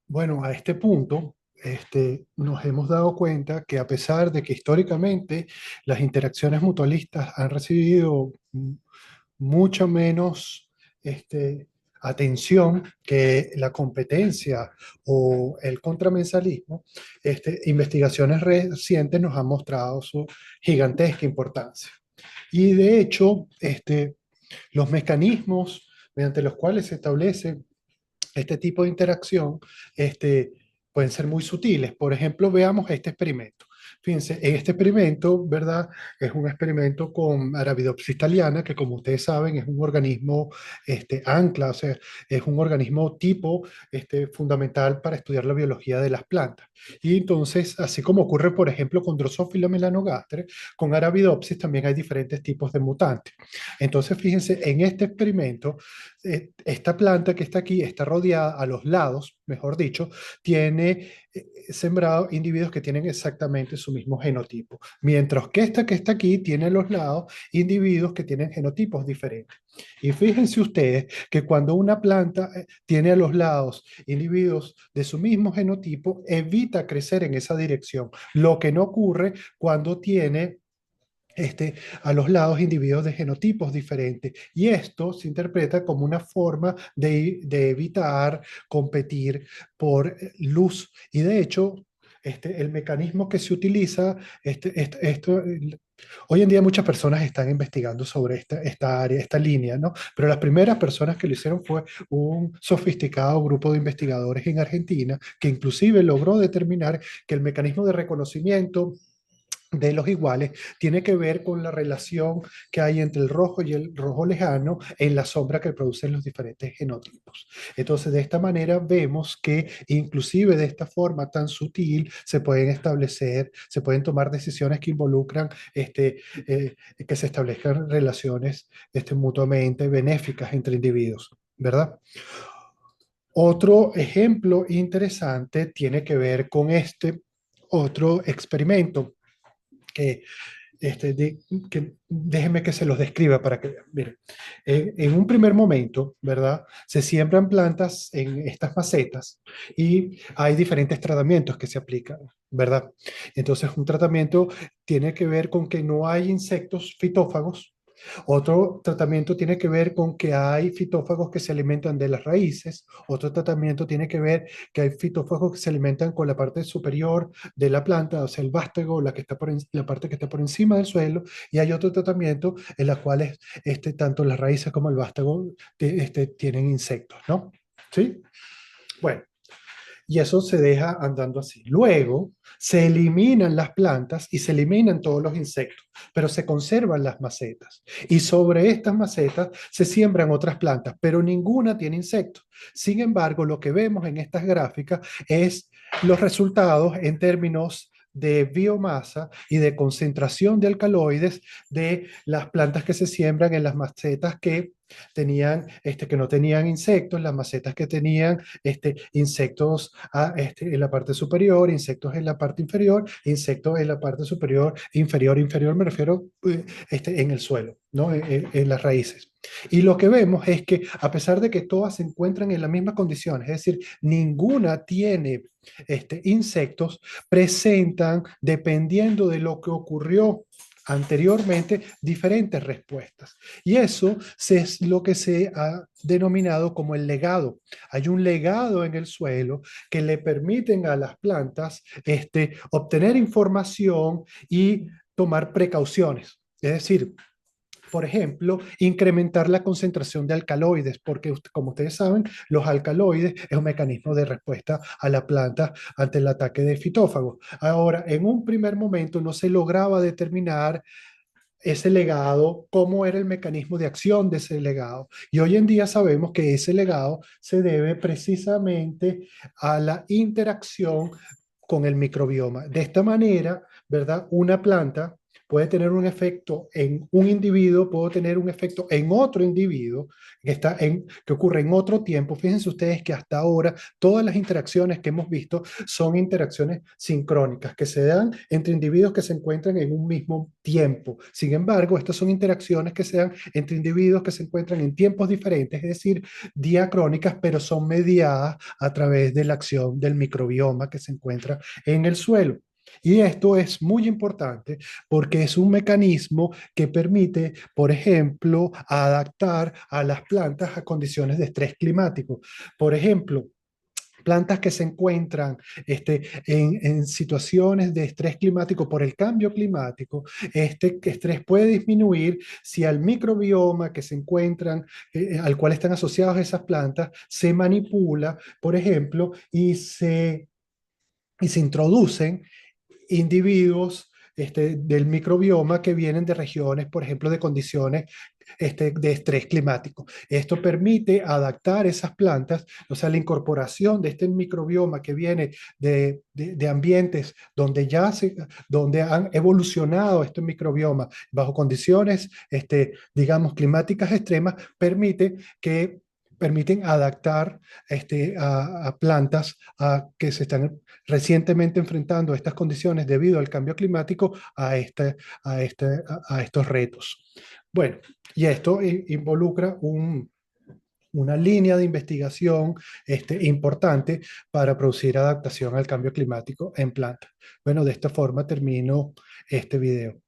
Bueno, a este punto, nos hemos dado cuenta que a pesar de que históricamente las interacciones mutualistas han recibido mucho menos atención que la competencia o el contramensalismo, investigaciones recientes nos han mostrado su gigantesca importancia. Y de hecho, los mecanismos mediante los cuales se establece este tipo de interacción pueden ser muy sutiles. Por ejemplo, veamos este experimento. Fíjense, en este experimento, ¿verdad? Es un experimento con Arabidopsis thaliana, que como ustedes saben es un organismo ancla, o sea, es un organismo tipo fundamental para estudiar la biología de las plantas. Y entonces, así como ocurre, por ejemplo, con Drosophila melanogaster, con Arabidopsis también hay diferentes tipos de mutantes. Entonces, fíjense, en este experimento, esta planta que está aquí está rodeada a los lados, mejor dicho, tiene sembrado individuos que tienen exactamente su mismo genotipo, mientras que esta que está aquí tiene a los lados individuos que tienen genotipos diferentes. Y fíjense ustedes que cuando una planta tiene a los lados individuos de su mismo genotipo, evita crecer en esa dirección, lo que no ocurre cuando tiene a los lados individuos de genotipos diferentes. Y esto se interpreta como una forma de evitar competir por luz. Y de hecho, el mecanismo que se utiliza, hoy en día muchas personas están investigando sobre esta área, esta línea, ¿no? Pero las primeras personas que lo hicieron fue un sofisticado grupo de investigadores en Argentina, que inclusive logró determinar que el mecanismo de reconocimiento de los iguales tiene que ver con la relación que hay entre el rojo y el rojo lejano en la sombra que producen los diferentes genotipos. Entonces, de esta manera vemos que inclusive de esta forma tan sutil se pueden establecer, se pueden tomar decisiones que involucran que se establezcan relaciones mutuamente benéficas entre individuos, ¿verdad? Otro ejemplo interesante tiene que ver con este otro experimento que déjenme que se los describa para que vean. Miren, en un primer momento, ¿verdad? Se siembran plantas en estas macetas y hay diferentes tratamientos que se aplican, ¿verdad? Entonces, un tratamiento tiene que ver con que no hay insectos fitófagos. Otro tratamiento tiene que ver con que hay fitófagos que se alimentan de las raíces. Otro tratamiento tiene que ver que hay fitófagos que se alimentan con la parte superior de la planta, o sea, el vástago, la, que está la parte que está por encima del suelo. Y hay otro tratamiento en la cual tanto las raíces como el vástago tienen insectos, ¿no? ¿Sí? Bueno, y eso se deja andando así. Luego se eliminan las plantas y se eliminan todos los insectos, pero se conservan las macetas. Y sobre estas macetas se siembran otras plantas, pero ninguna tiene insectos. Sin embargo, lo que vemos en estas gráficas es los resultados en términos de biomasa y de concentración de alcaloides de las plantas que se siembran en las macetas que no tenían insectos, las macetas que tenían insectos en la parte superior, insectos en la parte inferior, insectos en la parte superior, inferior me refiero en el suelo, ¿no? En las raíces. Y lo que vemos es que a pesar de que todas se encuentran en las mismas condiciones, es decir, ninguna tiene insectos, presentan, dependiendo de lo que ocurrió anteriormente, diferentes respuestas. Y eso es lo que se ha denominado como el legado. Hay un legado en el suelo que le permiten a las plantas obtener información y tomar precauciones. Es decir, por ejemplo, incrementar la concentración de alcaloides, porque como ustedes saben, los alcaloides es un mecanismo de respuesta a la planta ante el ataque de fitófagos. Ahora, en un primer momento no se lograba determinar ese legado, cómo era el mecanismo de acción de ese legado. Y hoy en día sabemos que ese legado se debe precisamente a la interacción con el microbioma. De esta manera, ¿verdad? Una planta puede tener un efecto en un individuo, puede tener un efecto en otro individuo que ocurre en otro tiempo. Fíjense ustedes que hasta ahora todas las interacciones que hemos visto son interacciones sincrónicas, que se dan entre individuos que se encuentran en un mismo tiempo. Sin embargo, estas son interacciones que se dan entre individuos que se encuentran en tiempos diferentes, es decir, diacrónicas, pero son mediadas a través de la acción del microbioma que se encuentra en el suelo. Y esto es muy importante porque es un mecanismo que permite, por ejemplo, adaptar a las plantas a condiciones de estrés climático. Por ejemplo, plantas que se encuentran en situaciones de estrés climático por el cambio climático, este estrés puede disminuir si al microbioma que se encuentran, al cual están asociadas esas plantas, se manipula, por ejemplo, y se introducen individuos del microbioma que vienen de regiones, por ejemplo, de condiciones de estrés climático. Esto permite adaptar esas plantas, o sea, la incorporación de este microbioma que viene de ambientes donde han evolucionado este microbioma bajo condiciones, digamos, climáticas extremas, permiten adaptar a plantas que se están recientemente enfrentando a estas condiciones debido al cambio climático a estos retos. Bueno, y esto involucra una línea de investigación importante para producir adaptación al cambio climático en plantas. Bueno, de esta forma termino este video.